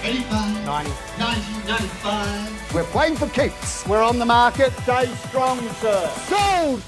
85, 90. 90, 95. We're playing for keeps. We're on the market. Stay strong, sir. Sold!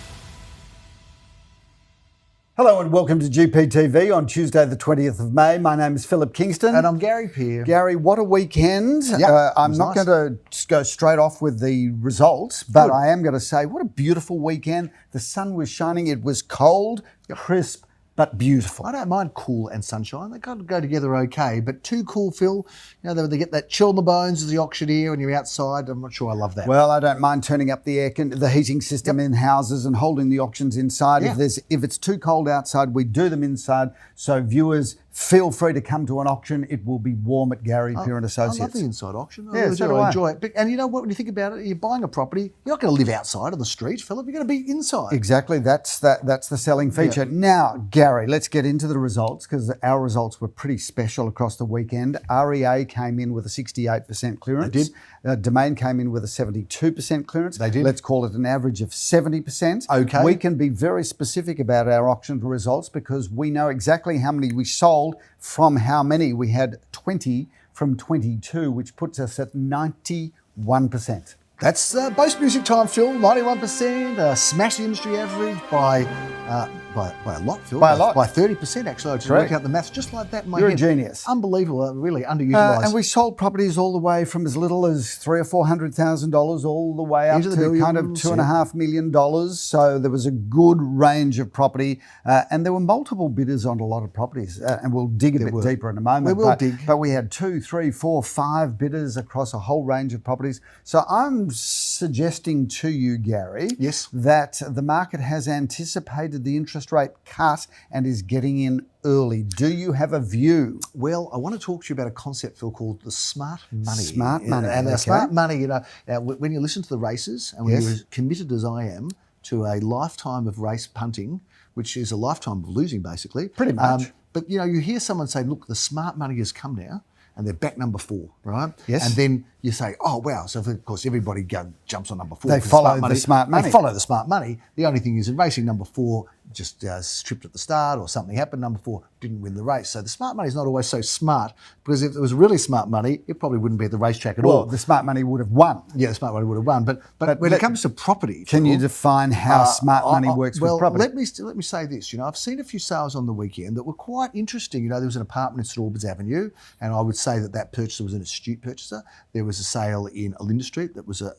Hello and welcome to GPTV on Tuesday the 20th of May. My name is Philip Kingston. And I'm Gary Peer. Gary, what a weekend. Yep, I'm not nice. going to go straight off with the results, but I am going to say what a beautiful weekend. The sun was shining. It was cold, crisp, but beautiful. I don't mind cool and sunshine. They kind of go together okay, but too cool, Phil. You know, they get that chill in the bones as the auctioneer when you're outside. I'm not sure I love that. Well, I don't mind turning up the heating system in houses and holding the auctions inside. Yeah. If it's too cold outside, we do them inside. So viewers, feel free to come to an auction. It will be warm at Gary Peer and Associates. I love the inside auction. I Yeah, really so do. do I I. enjoy it. And you know what? When you think about it, you're buying a property. You're not going to live outside on the street, Philip. You're going to be inside. Exactly. That's the selling feature. Now, Gary, let's get into the results because our results were pretty special across the weekend. REA came in with a 68% clearance. They did. Domain came in with a 72% clearance. They did. Let's call it an average of 70%. Okay. We can be very specific about our auction results because we know exactly how many we sold from how many. We had 20 from 22, which puts us at 91%. That's Boast Music time, Phil. 91%. Smashed the industry average by a lot, Phil. By a lot. By 30%, actually. I just Correct. work out the maths just like that in my You're head. a genius. Unbelievable. Really underutilised. And we sold properties all the way from as little as $300,000 or $400,000 all the way up Into the to kind of millions, $2.5 million. So there was a good range of property, and there were multiple bidders on a lot of properties. And we'll dig a bit deeper in a moment. We will dig. But we had 2, 3, 4, 5 bidders across a whole range of properties. So I'm suggesting to you, Gary, Yes. that the market has anticipated the interest rate cut and is getting in early. Do you have a view? Well, I want to talk to you about a concept, Phil, called the smart money. Smart money, And okay. smart money, you know, when you listen to the races and when Yes. you're as committed as I am to a lifetime of race punting, which is a lifetime of losing, basically. Pretty much. But, you know, you hear someone say, look, the smart money has come now and they're back number 4, right? Yes. And then you say, oh, wow. So, of course, everybody jumps on number 4. They 'cause follow the smart money. They follow the smart money. The only thing is in racing, number 4 just stripped at the start or something happened. Number 4 didn't win the race. So the smart money is not always so smart because if it was really smart money, it probably wouldn't be at the racetrack at Well, all. the smart money would have won. Yeah, the smart money would have won. But when it comes to property, Can you Phil, define how smart money works well, with property? let me say this. You know, I've seen a few sales on the weekend that were quite interesting. You know, there was an apartment in St Albans Avenue, and I would say that purchaser was an astute purchaser. There was a sale in Olinda Street that was a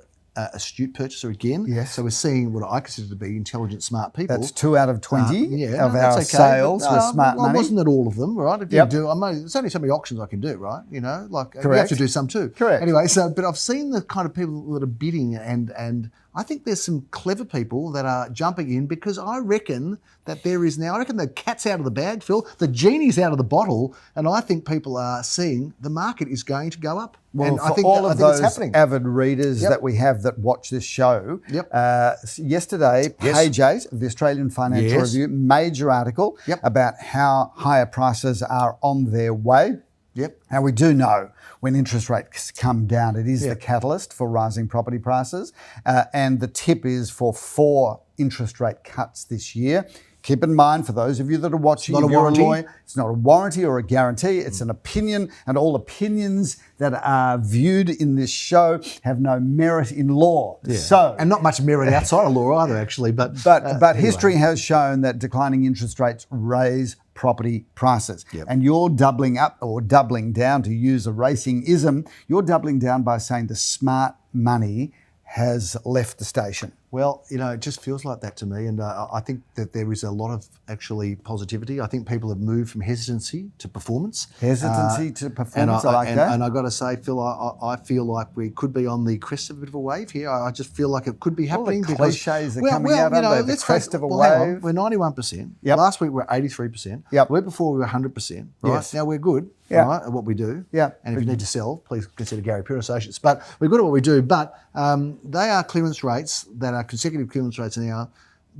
astute purchaser again. Yes. So we're seeing what I consider to be intelligent, smart people. That's 2 out of 20 Yeah, of no, our that's okay. sales But, were smart well, money. wasn't it all of them, right? If you Yep. do, there's only so many auctions I can do, right? You know, like you have Correct. to do some too. Correct. Anyway, but I've seen the kind of people that are bidding, and I think there's some clever people that are jumping in because I reckon that there is now. I reckon the cat's out of the bag, Phil. The genie's out of the bottle, and I think people are seeing the market is going to go up. Well, and for I think all I of think it's those happening. avid readers Yep. that we have that watch this show, Yep. yesterday, Yes. page 8 of the Australian Financial Yes. Review, major article Yep. about how higher prices are on their way. Yep. And we do know when interest rates come down, it is Yeah. the catalyst for rising property prices. And the tip is for 4 interest rate cuts this year. Keep in mind, for those of you that are watching, Not if a you're warranty. lawyer, it's not a warranty or a guarantee, it's an opinion, and all opinions that are viewed in this show have no merit in law. Yeah. So, and not much merit outside of law either, actually. But but anyway. history has shown that declining interest rates raise property prices. Yep. And you're doubling up or doubling down, to use a racing ism, you're doubling down by saying the smart money has left the station. Well, you know, it just feels like that to me, and I think that there is a lot of actually positivity. I think people have moved from hesitancy to performance. Hesitancy to performance, I like and, that. And I got to say, Phil, I feel like we could be on the crest of a bit of a wave here. I just feel like it could be All the happening. cliches are coming out, aren't they? The let's crest face it, of a hang on, wave. we're 91%. Yep. Last week we were 83%. Yep. The week before we were 100%. Right? Yes. Now we're good. Yeah. Right, at what we do. Yeah. And if you need to sell, please consider Gary Peer Associates. But we're good at what we do. But they are clearance rates that are consecutive clearance rates now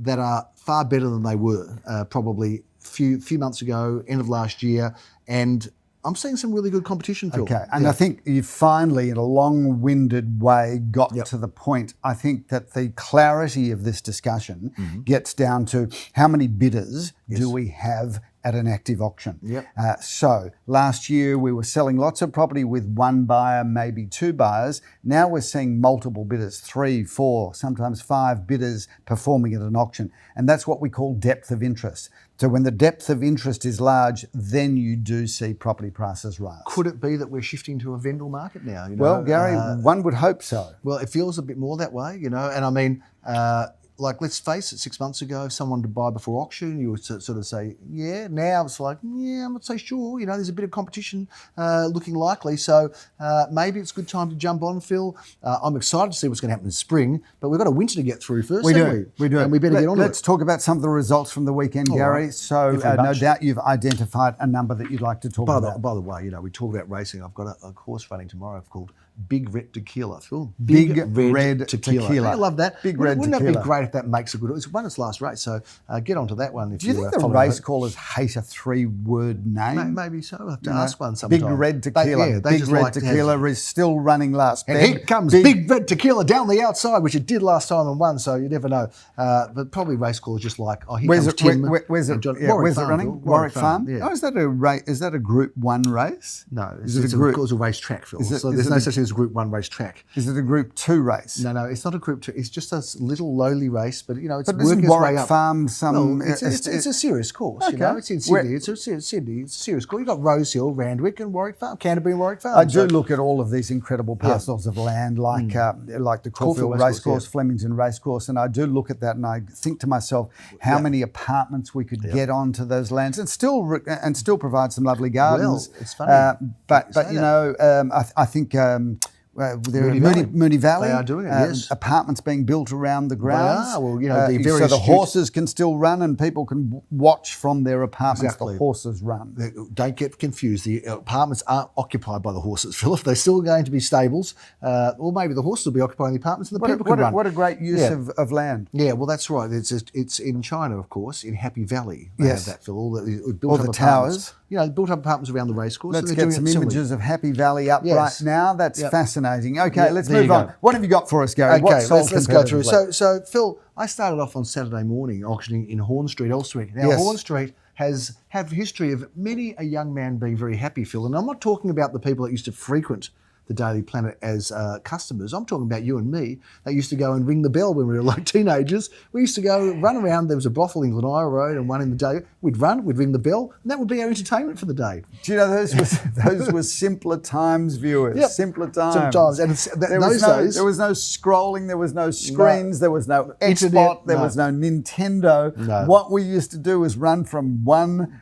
that are far better than they were probably few months ago, end of last year. And I'm seeing some really good competition, Phil. Okay, and I think you finally, in a long-winded way, got to the point. I think that the clarity of this discussion gets down to how many bidders do we have at an active auction. Yep. So last year we were selling lots of property with one buyer, maybe two buyers. Now we're seeing multiple bidders, 3, 4, sometimes 5 bidders performing at an auction. And that's what we call depth of interest. So when the depth of interest is large, then you do see property prices rise. Could it be that we're shifting to a vendor market now? Well, Gary, one would hope so. Well, it feels a bit more that way, and I mean, like, let's face it, 6 months ago, if someone to buy before auction, you would sort of say, yeah. Now it's like, yeah, I'm not so sure. There's a bit of competition looking likely. So maybe it's a good time to jump on, Phil. I'm excited to see what's going to happen in spring, but we've got a winter to get through first, We haven't do. And we better get on Let's talk about some of the results from the weekend, Gary. Right. So no doubt you've identified a number that you'd like to talk about. By the way, we talk about racing. I've got a course running tomorrow called Big Red Tequila, Phil. Big Red Tequila. I love that. Big Red Wouldn't Tequila. that be great if that makes a good... It's won its last race, so get onto that one. If Do you think the follow race it. callers hate a 3-word name? Maybe so. I'll have to ask one sometime. Big Red Tequila. They Big just Red like to have- Tequila is still running last. And here comes Big Red Tequila down the outside, which it did last time and won, so you never know. But probably race callers just like, oh, here comes Tim. Where's and it? John. Yeah, where's it Farm, running? Phil. Warwick Farm. Yeah. Oh, is that a Group 1 race? No, Is it a group? It's a race track, Phil. Is it- So is there's it no a- such thing as a Group 1 race track. Is it a Group 2 race? No, it's not a Group 2. It's just a little lowly race, but it's But isn't working its way Warwick up. Farm some? Well, it's a serious course, Okay. It's in Sydney. It's Sydney. It's a serious course. You've got Rosehill, Randwick, and Warwick Farm, Canterbury and Warwick Farm. I do look at all of these incredible parcels of land, like the Caulfield Racecourse, Flemington Racecourse, and I do look at that and I think to myself how many apartments we could get onto those lands and still provide some lovely gardens. Well, it's funny. But I think. Moonee Valley. They are doing it, yes. Apartments being built around the grounds. They are. Well, the so very the astute- horses can still run and people can watch from their apartments Exactly. the horses run. Don't get confused. The apartments aren't occupied by the horses, Philip. They're still going to be stables, or maybe the horses will be occupying the apartments and the people can run. What a great use of land. Yeah, well, that's right. It's in China, of course, in Happy Valley. They Yes. have that, Phil. All the All the towers. Built up apartments around the racecourse. Let's and they're get doing some it similarly. images of Happy Valley up Yes. right now. That's fascinating. Okay, Yeah, let's there move you on. go. What have you got for us, Gary? Okay, What's sold let's go through. competitively? So, Phil, I started off on Saturday morning auctioning in Horn Street, elsewhere. Now, Yes. Horn Street have history of many a young man being very happy, Phil. And I'm not talking about the people that used to frequent the Daily Planet as customers. I'm talking about you and me that used to go and ring the bell when we were like teenagers. We used to go run around. There was a brothel in Glenira Road and one in the day. We'd ring the bell, and that would be our entertainment for the day. Do you know those were simpler times, viewers? Yep. Simpler times. Sometimes. And There those days... there was no scrolling, there was no screens, there was no Internet, Xbox, there was no Nintendo. No. What we used to do was run from one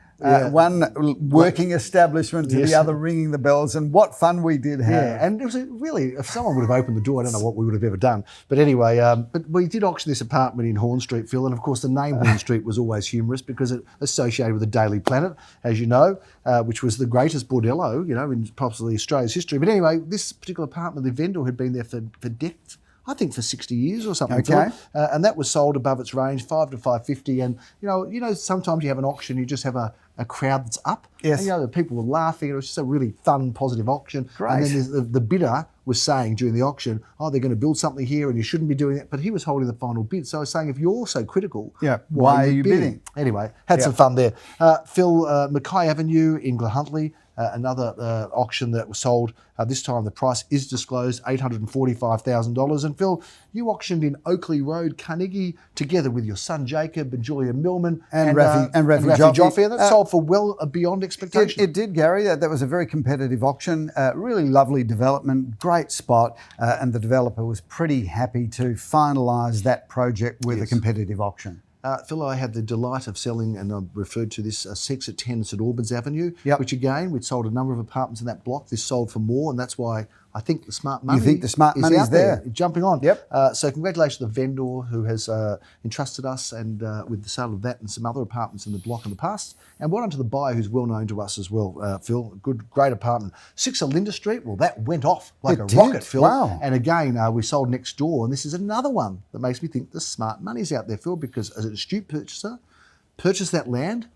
working establishment to the other, ringing the bells, and what fun we did have. Yeah, and it was really, if someone would have opened the door, I don't know what we would have ever done. But anyway, but we did auction this apartment in Horn Street, Phil, and of course the name Horn Street was always humorous because it associated with the Daily Planet, as you know, which was the greatest bordello, in possibly Australia's history. But anyway, this particular apartment, the vendor had been there for decades. I think for 60 years or something. Okay. And that was sold above its range, 5 to 550. And sometimes you have an auction, you just have a crowd that's up. Yes. And the people were laughing. It was just a really fun, positive auction. Great. And then the bidder was saying during the auction, oh, they're going to build something here and you shouldn't be doing that. But he was holding the final bid. So I was saying, if you're so critical, why are you bidding? Anyway, had some fun there. Phil, Mackay Avenue in Glahuntley, another auction that was sold. This time the price is disclosed, $845,000. And Phil, you auctioned in Oakley Road, Carnegie, together with your son Jacob and Julia Millman And Rafi Joffe. Joffe. And that sold for well beyond expectation. It did, Gary. That was a very competitive auction. Really lovely development, great spot, and the developer was pretty happy to finalise that project with a competitive auction. Phil, I had the delight of selling, and I referred to this, 6 at 10 St Albans Avenue, which again, we'd sold a number of apartments in that block. This sold for more, and that's why I think the smart money You think the smart money is out there, there? jumping on. Yep. So congratulations to the vendor who has entrusted us and with the sale of that and some other apartments in the block in the past. And well done to the buyer who's well known to us as well, Phil. Great apartment. 6 at Linda Street, well, that went off like a rocket, Phil. Wow. And again, we sold next door, and this is another one that makes me think the smart money's out there, Phil, because as an astute purchaser, purchase that land,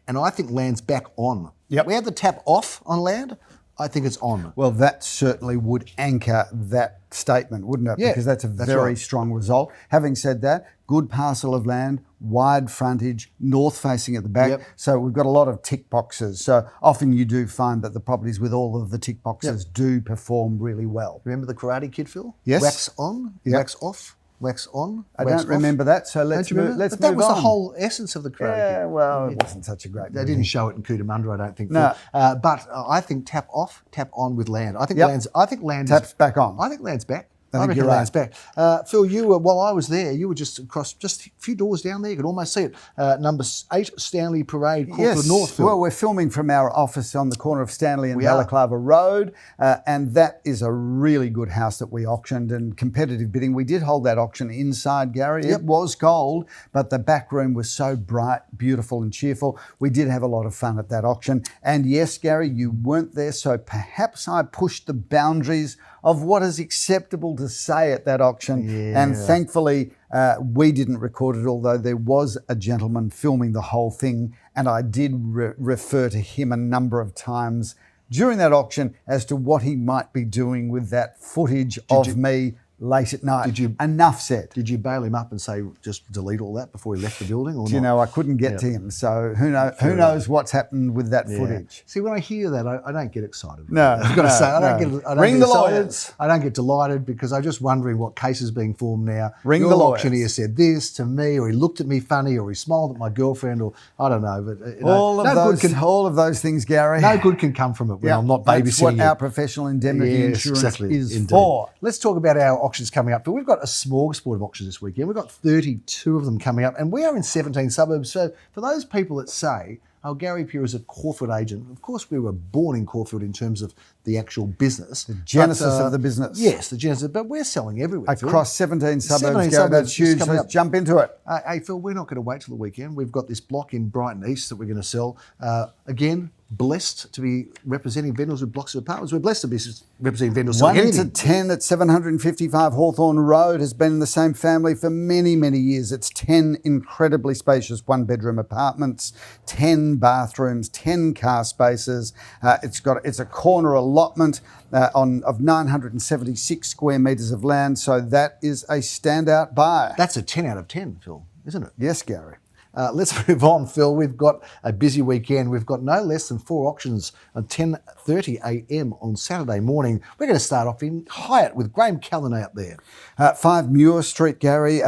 and I think land's back on. Yep. We had the tap off on land. I think it's on. Well, that certainly would anchor that statement, wouldn't it? Yeah, Because that's a very right. strong result. Having said that, good parcel of land, wide frontage, north facing at the back. Yep. So we've got a lot of tick boxes. So often you do find that the properties with all of the tick boxes do perform really well. Remember the Karate Kid, Phil? Yes. Wax on, Yep. wax off, wax on. I wax don't remember that, so let's Don't you remember? move, let's But that move was on. the whole essence of the Karate Yeah, Kid. well, it wasn't such a great They movie. didn't show it in Cootamundra, I don't think. No. Phil. But I think tap off, tap on with land. I think Yep. land Taps back on. I think land's back. I think reckon you're right. land's back. Phil, you were, while I was there, you were just across just a few doors down there. You could almost see it. Number 8 Stanley Parade, Caulfield North, Phil. Well, we're filming from our office on the corner of Stanley and We are. Balaclava Road, and that is a really good house that we auctioned and competitive bidding. We did hold that auction inside, Gary. Yep. It was cold, but the back room was so bright, beautiful and cheerful. We did have a lot of fun at that auction. And yes, Gary, you weren't there, so perhaps I pushed the boundaries of what is acceptable to say at that auction. Yeah. And thankfully, we didn't record it, although there was a gentleman filming the whole thing, and I did refer to him a number of times during that auction as to what he might be doing with that footage of me late at night. Did you- Enough said. Did you bail him up and say, just delete all that before he left the building? Or Do you not? know, I couldn't get to him, so who knows what's happened with that Yeah. footage. See, when I hear that, I don't get excited. No, I've got to no, say, I don't no. get. I don't Ring get the excited. lawyers. I don't get delighted because I'm just wondering what case is being formed now. Ring Your the lawyers. auctioneer said this to me, or he looked at me funny, or he smiled at my girlfriend, or I don't know. But you know, All of those things, Gary. no good can come from it when Yeah, I'm not that's babysitting what you. our professional indemnity Yes, insurance exactly, is indeed. for. Let's talk about our auctions coming up. But we've got a smorgasbord of auctions this weekend. We've got 32 of them coming up, and we are in 17 suburbs. So for those people that say, oh, Gary Pure is a Caulfield agent, of course we were born in Caulfield in terms of the actual business. The genesis of the business. Yes, the genesis. But we're selling everywhere, Phil. Across 17 suburbs, 17 Gary, suburbs that's just huge. coming Let's up. jump into it. Hey, Phil, we're not going to wait till the weekend. We've got this block in Brighton East that we're going to sell. Again, blessed to be representing vendors with blocks of apartments. We're blessed to be representing vendors. 1 selling to anything. 10 at 755 Hawthorne Road has been in the same family for many, many years. It's 10 incredibly spacious one-bedroom apartments, 10 bathrooms, 10 car spaces. It's a corner allotment of 976 square metres of land, so that is a standout buy. That's a 10 out of 10, Phil, isn't it? Yes, Gary. Let's move on, Phil. We've got a busy weekend. We've got no less than 4 auctions at 10:30 a.m. on Saturday morning. We're going to start off in Hyatt with Graham Callan out there. 5 Muir Street, Gary.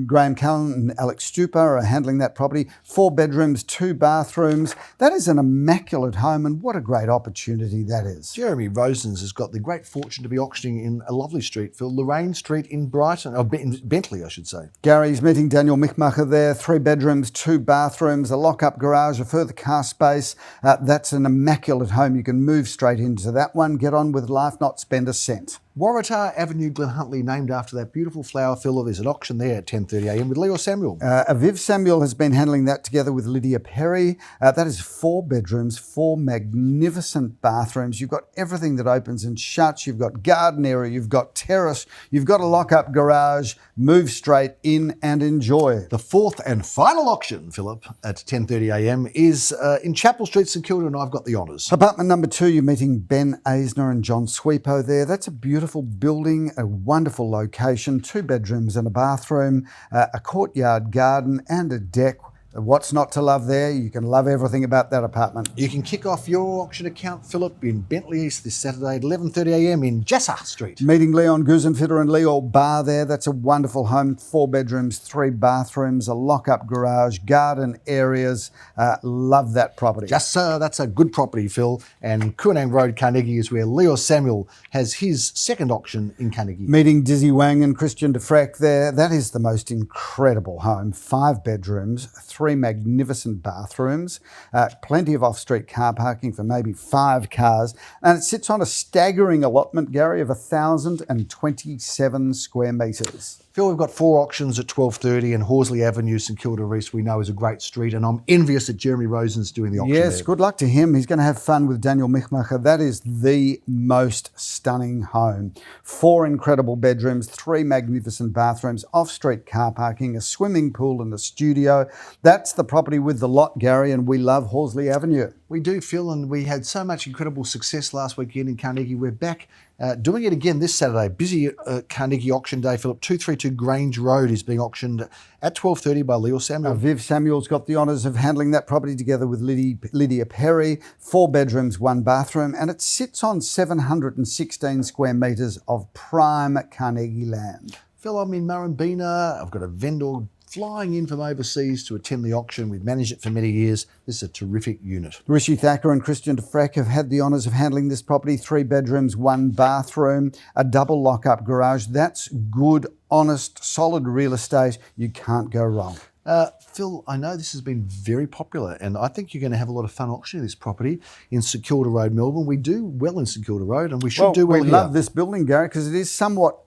Graham Cullen and Alex Stupa are handling that property. 4 bedrooms, 2 bathrooms. That is an immaculate home, and what a great opportunity that is. Jeremy Rosens has got the great fortune to be auctioning in a lovely street, Phil, Lorraine Street in Brighton, or Bentley, I should say. Gary's meeting Daniel Michmacher there. 3 bedrooms, 2 bathrooms, a lock-up garage, a further car space. That's an immaculate home. You can move straight into that one, get on with life, not spend a cent. Waratah Avenue, Glen Huntly, named after that beautiful flower filler. There's an auction there at 10:30 a.m. with Leo Samuel. Aviv Samuel has been handling that together with Lydia Perry. That is 4 bedrooms, 4 magnificent bathrooms. You've got everything that opens and shuts. You've got garden area, you've got terrace, you've got a lock-up garage. Move straight in and enjoy. The 4th and final auction, Philip, at 10:30 a.m. is in Chapel Street, St Kilda, and I've got the honours. Apartment number 2, you're meeting Ben Eisner and John Sweepo there. That's a beautiful building, a wonderful location, 2 bedrooms and a bathroom, a courtyard garden and a deck. What's not to love there? You can love everything about that apartment. You can kick off your auction account, Philip, in Bentley East this Saturday at 11:30 a.m. in Jassa Street. Meeting Leon Gusenfitter and Leo Bar there. That's a wonderful home. 4 bedrooms, 3 bathrooms, a lock-up garage, garden areas. Love that property. Jassa, that's a good property, Phil. And Koonang Road, Carnegie, is where Leo Samuel has his second auction in Carnegie. Meeting Dizzy Wang and Christian de Freck there. That is the most incredible home. 5 bedrooms, 3 magnificent bathrooms, plenty of off-street car parking for maybe 5 cars, and it sits on a staggering allotment, Gary, of 1,027 square metres. Phil, we've got 4 auctions at 12:30, and Horsley Avenue, St Kilda East, we know is a great street, and I'm envious that Jeremy Rosen's doing the auction Yes, there. good luck to him. He's going to have fun with Daniel Michmacher. That is the most stunning home. 4 incredible bedrooms, 3 magnificent bathrooms, off-street car parking, a swimming pool and a studio. That's the property with the lot, Gary, and we love Horsley Avenue. We do, Phil, and we had so much incredible success last weekend in Carnegie. We're back Doing it again this Saturday. Busy Carnegie auction day, Philip. 232 Grange Road is being auctioned at 12:30 by Leo Samuel. Viv Samuel's got the honours of handling that property together with Lydia Perry. 4 bedrooms, 1 bathroom, and it sits on 716 square metres of prime Carnegie land. Phil, I'm in Murrumbina. I've got a vendor flying in from overseas to attend the auction. We've managed it for many years. This is a terrific unit. Rishi Thacker and Christian DeFrack have had the honours of handling this property. 3 bedrooms, 1 bathroom, a double lock-up garage. That's good, honest, solid real estate. You can't go wrong. Phil, I know this has been very popular, and I think you're going to have a lot of fun auctioning this property in St Kilda Road, Melbourne. We do well in St Kilda Road, and we should do well we here. love this building, Gary, because it is somewhat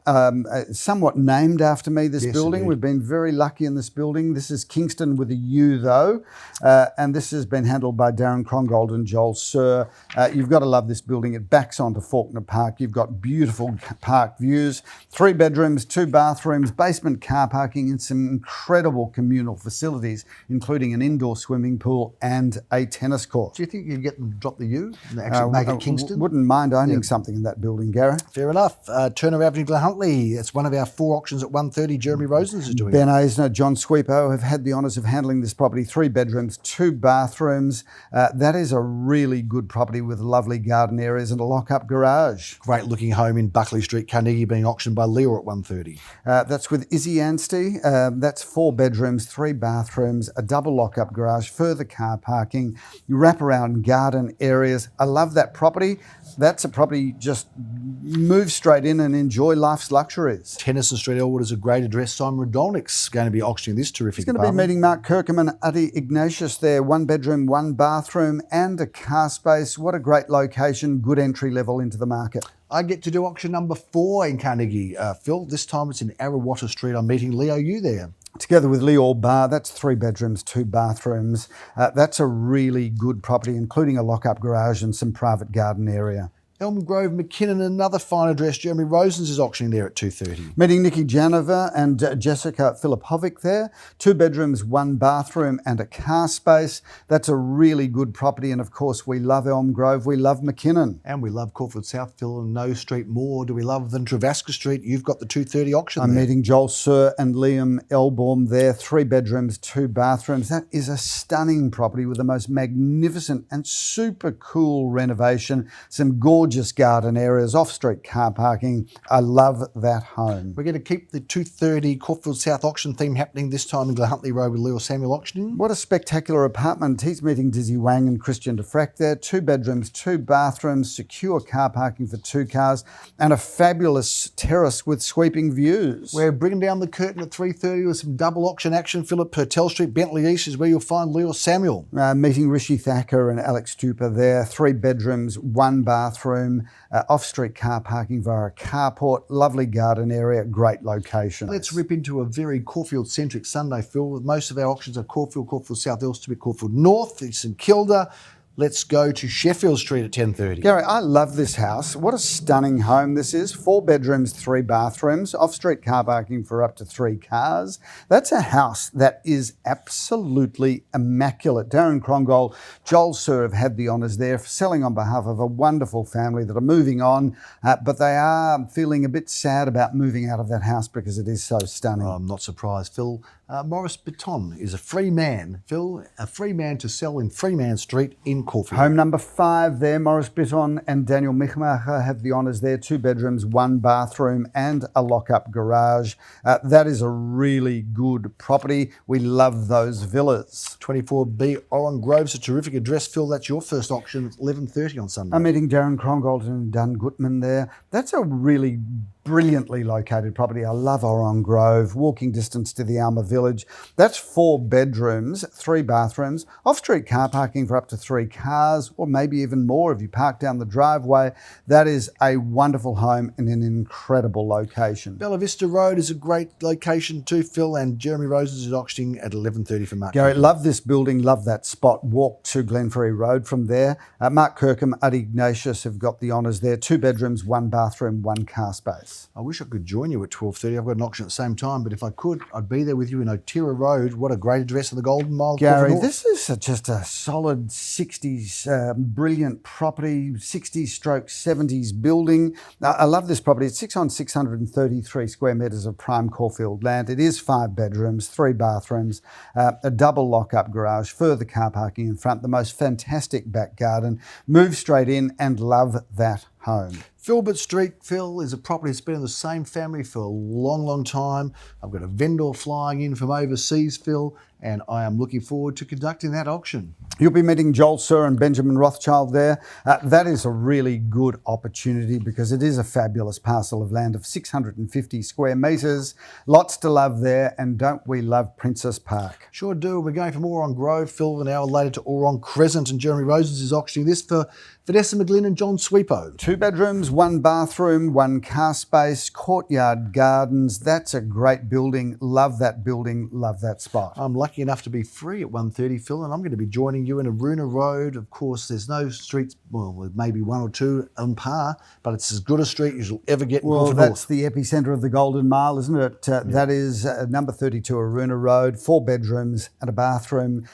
named after me, this Yes, building. indeed. We've been very lucky in this building. This is Kingston with a U, though, and this has been handled by Darren Crongold and Joel Sir. You've got to love this building. It backs onto Faulkner Park. You've got beautiful park views, 3 bedrooms, 2 bathrooms, basement car parking, and some incredible communal facilities, including an indoor swimming pool and a tennis court. Do you think you'd get them to drop the U and actually make it Kingston? Wouldn't mind owning something in that building, Gary. Fair enough. Turner Avenue, Glenhuntly. It's one of our 4 auctions at 1:30. Jeremy Rosens is doing Ben it. Eisner, John Sweepo have had the honours of handling this property. 3 bedrooms, 2 bathrooms. That is a really good property with lovely garden areas and a lock-up garage. Great looking home in Buckley Street, Carnegie, being auctioned by Leo at 1:30. That's with Izzy Anstey. That's 4 bedrooms, 3 bathrooms, a double lock-up garage, further car parking, you wrap around garden areas. I love that property. That's a property, just move straight in and enjoy life's luxuries. Tennyson Street, Elwood is a great address. Simon Rodolnik's going to be auctioning this terrific He's going to be apartment. meeting Mark Kirkham and Adi Ignatius there. 1 bedroom, 1 bathroom and a car space. What a great location, good entry level into the market. I get to do auction number 4 in Carnegie, Phil. This time it's in Arrawatta Street. I'm meeting Leo Yu there. Together with Leo Bar, that's 3 bedrooms, 2 bathrooms. That's a really good property, including a lock-up garage and some private garden area. Elm Grove, McKinnon, another fine address. Jeremy Rosens is auctioning there at 2:30. Meeting Nikki Janova and Jessica Filipovic there. 2 bedrooms, 1 bathroom and a car space. That's a really good property. And of course, we love Elm Grove. We love McKinnon. And we love Caulfield South, Phil, and No Street more. Do we love than Travaska Street? You've got the 2:30 auction I'm there. meeting Joel Sir and Liam Elbaum there. 3 bedrooms, 2 bathrooms. That is a stunning property with the most magnificent and super cool renovation. Some gorgeous garden areas, off-street car parking. I love that home. We're going to keep the 2:30 Caulfield South auction theme happening this time in Glenhuntly Road with Leo Samuel auctioning. What a spectacular apartment. He's meeting Dizzy Wang and Christian DeFrack there. 2 bedrooms, 2 bathrooms, secure car parking for 2 cars, and a fabulous terrace with sweeping views. We're bringing down the curtain at 3:30 with some double auction action. Philip, Purtell Street, Bentley East is where you'll find Leo Samuel. Meeting Rishi Thacker and Alex Stupa there. 3 bedrooms, 1 bathroom, off-street car parking via a carport, lovely garden area, great location. Let's rip into a very Caulfield-centric Sunday, Phil. Most of our auctions are Caulfield, Caulfield South, Elsternwick, Caulfield North, St Kilda. Let's go to Sheffield Street at 10:30. Gary, I love this house. What a stunning home this is. 4 bedrooms, 3 bathrooms, off-street car parking for up to 3 cars. That's a house that is absolutely immaculate. Darren Crongold, Joel Sir have had the honours there for selling on behalf of a wonderful family that are moving on, but they are feeling a bit sad about moving out of that house because it is so stunning. I'm not surprised, Phil. Maurice Beton is a free man, Phil, a free man to sell in Freeman Street in Caulfield. Home number 5 there, Maurice Bitton and Daniel Michmacher have the honours there. 2 bedrooms, 1 bathroom and a lock-up garage. That is a really good property. We love those villas. 24B Oran Grove's a terrific address, Phil. That's your first auction at 11:30 on Sunday. I'm meeting Darren Crongold and Dun Gutman there. That's a really brilliantly located property. I love Oran Grove, walking distance to the Alma Village. That's 4 bedrooms, 3 bathrooms, off-street car parking for up to 3 cars, or maybe even more if you park down the driveway. That is a wonderful home in an incredible location. Bella Vista Road is a great location too, Phil, and Jeremy Rosens is auctioning at 11:30 for Mark. Gary, love this building, love that spot. Walk to Glenferrie Road from there. Mark Kirkham, Adi Ignatius have got the honours there. 2 bedrooms, 1 bathroom, 1 car space. Yes. I wish I could join you at 12:30. I've got an auction at the same time, but if I could, I'd be there with you in Otira Road. What a great address in the Golden Mile. Gary, North. this is just a solid 60s, brilliant property, 60s stroke 70s building. I love this property. It's 633 square metres of prime Caulfield land. It is 5 bedrooms, 3 bathrooms, a double lock-up garage, further car parking in front, the most fantastic back garden. Move straight in and love that home. Filbert Street, Phil, is a property that's been in the same family for a long, long time. I've got a vendor flying in from overseas, Phil, and I am looking forward to conducting that auction. You'll be meeting Joel Sir and Benjamin Rothschild there. That is a really good opportunity because it is a fabulous parcel of land of 650 square metres. Lots to love there, and don't we love Princess Park? Sure do. We're going from Oron Grove, Phil, an hour later to Oron Crescent, and Jeremy Roses is auctioning this for Vanessa McGlynn and John Sweepo. 2 bedrooms, 1 bathroom, 1 car space, courtyard gardens. That's a great building. Love that building. Love that spot. I'm lucky enough to be free at 1:30, Phil, and I'm going to be joining you in Aruna Road. Of course, there's no streets, well, maybe 1 or 2 on par, but it's as good a street as you'll ever get in Well, Caulfield that's North. the epicentre of the Golden Mile, isn't it? That is number 32 Aruna Road, 4 bedrooms and a bathroom,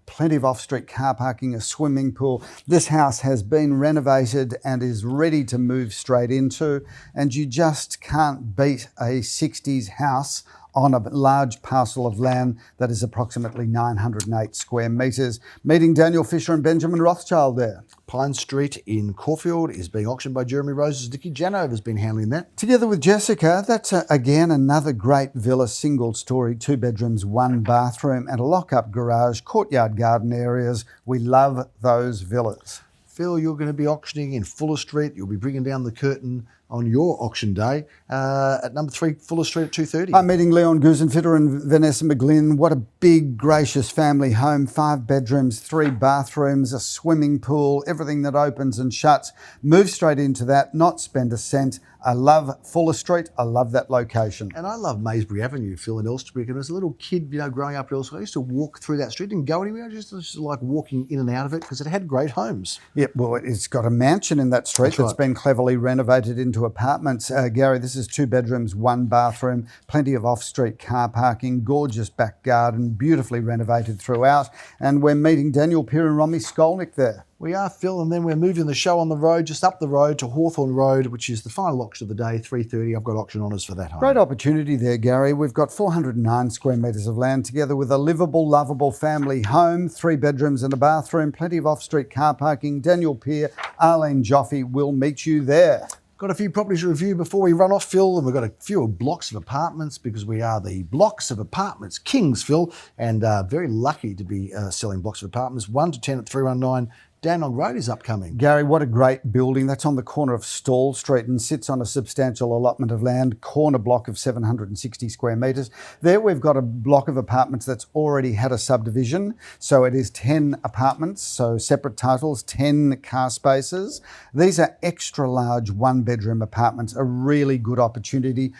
plenty of off-street car parking, a swimming pool. This house has been renovated and is ready to move straight into, and you just can't beat a 60s house on a large parcel of land that is approximately 908 square metres. Meeting Daniel Fisher and Benjamin Rothschild there. Pine Street in Caulfield is being auctioned by Jeremy Roses. Dickie Janover's been handling that. Together with Jessica, that's again another great villa, single story, 2 bedrooms, 1 bathroom and a lock-up garage, courtyard garden areas. We love those villas. Phil, you're going to be auctioning in Fuller Street. You'll be bringing down the curtain on your auction day at number 3 Fuller Street at 2:30. I'm meeting Leon Gusenfitter and Vanessa McGlynn. What a big, gracious family home. 5 bedrooms, 3 bathrooms, a swimming pool, everything that opens and shuts. Move straight into that, not spend a cent. I love Fuller Street. I love that location. And I love Maysbury Avenue, Phil, in Elsternwick. And as a little kid, growing up in Elsternwick, I used to walk through that street. Didn't go anywhere. I just like walking in and out of it because it had great homes. Yeah, well, it's got a mansion in that street that's been cleverly renovated into apartments. Gary, this is 2 bedrooms, 1 bathroom, plenty of off-street car parking, gorgeous back garden, beautifully renovated throughout. And we're meeting Daniel Peer and Romy Skolnick there. We are, Phil, and then we're moving the show on the road, just up the road to Hawthorne Road, which is the final auction of the day, 3:30. I've got auction honours for that home. Great opportunity there, Gary. We've got 409 square metres of land together with a livable, lovable family home, 3 bedrooms and a bathroom, plenty of off-street car parking. Daniel Peer, Arlene Joffe will meet you there. Got a few properties to review before we run off, Phil, and we've got a few blocks of apartments because we are the blocks of apartments kings, Phil, and very lucky to be selling blocks of apartments. 1 to 10 at 319 Dandenong Road is upcoming. Gary, what a great building. That's on the corner of Stall Street and sits on a substantial allotment of land, corner block of 760 square metres. There we've got a block of apartments that's already had a subdivision. So it is 10 apartments, so separate titles, 10 car spaces. These are extra large 1-bedroom apartments, a really good opportunity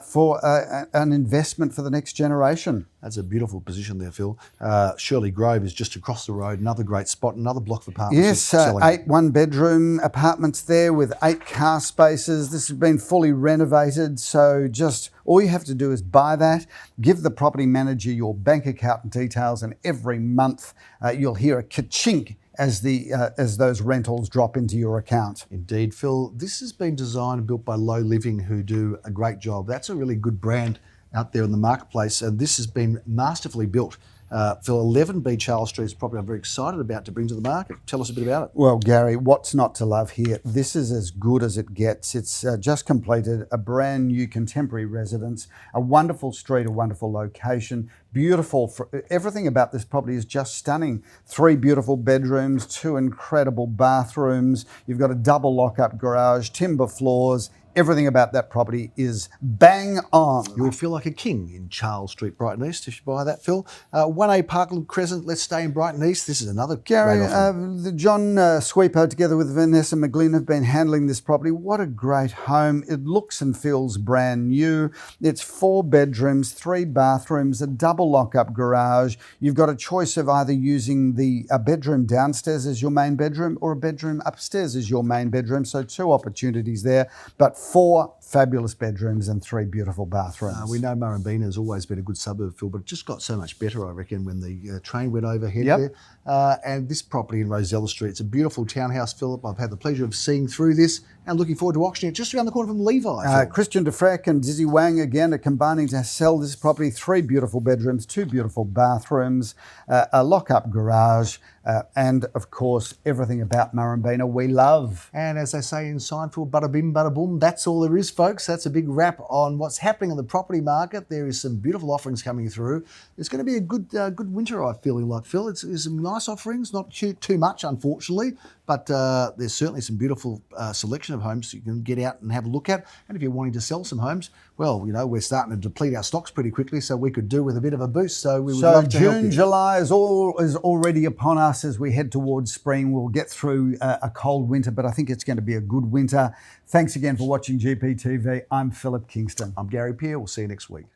for an investment for the next generation. That's a beautiful position there, Phil. Shirley Grove is just across the road, another great spot, another block of apartments. Yes, 8 1-bedroom apartments there with 8 car spaces. This has been fully renovated, so just all you have to do is buy that, give the property manager your bank account details, and every month you'll hear a ka-chink as those rentals drop into your account. Indeed, Phil. This has been designed and built by Low Living, who do a great job. That's a really good brand out there in the marketplace, and this has been masterfully built. Phil, 11B Charles Street is a property I'm very excited about to bring to the market. Tell us a bit about it. Well, Gary, what's not to love here? This is as good as it gets. It's just completed a brand new contemporary residence, a wonderful street, a wonderful location, beautiful. Everything about this property is just stunning. 3 beautiful bedrooms, 2 incredible bathrooms. You've got a double lock-up garage, timber floors. Everything about that property is bang on. You'll feel like a king in Charles Street, Brighton East, if you buy that, Phil. 1A Parkland Crescent, let's stay in Brighton East. This is another Gary, great offer. the John Sweepo together with Vanessa McGlynn have been handling this property. What a great home. It looks and feels brand new. It's 4 bedrooms, 3 bathrooms, a double lock-up garage. You've got a choice of either using a bedroom downstairs as your main bedroom or a bedroom upstairs as your main bedroom. So 2 opportunities there, but 4 fabulous bedrooms and 3 beautiful bathrooms. We know Murrumbeena has always been a good suburb, Phil, but it just got so much better, I reckon, when the train went overhead Yep. there. And this property in Rosella Street, it's a beautiful townhouse, Philip. I've had the pleasure of seeing through this and looking forward to auctioning it just around the corner from Levi. Phil. Christian DeFreck and Dizzy Wang again are combining to sell this property. 3 beautiful bedrooms, 2 beautiful bathrooms, a lock-up garage, and of course everything about Murrumbeena we love. And as they say in Seinfeld, bada bim, bada boom, that's all there is, folks. That's a big wrap on what's happening on the property market. There is some beautiful offerings coming through. It's going to be a good winter, I feel like, Phil. It's some nice offerings, not too much, unfortunately, but there's certainly some beautiful selection of homes you can get out and have a look at. And if you're wanting to sell some homes, well, you know, we're starting to deplete our stocks pretty quickly, so we could do with a bit of a boost. So we would love to help you. June, July is already upon us as we head towards spring. We'll get through a cold winter, but I think it's going to be a good winter. Thanks again for watching GPTV. I'm Philip Kingston. I'm Gary Peer. We'll see you next week.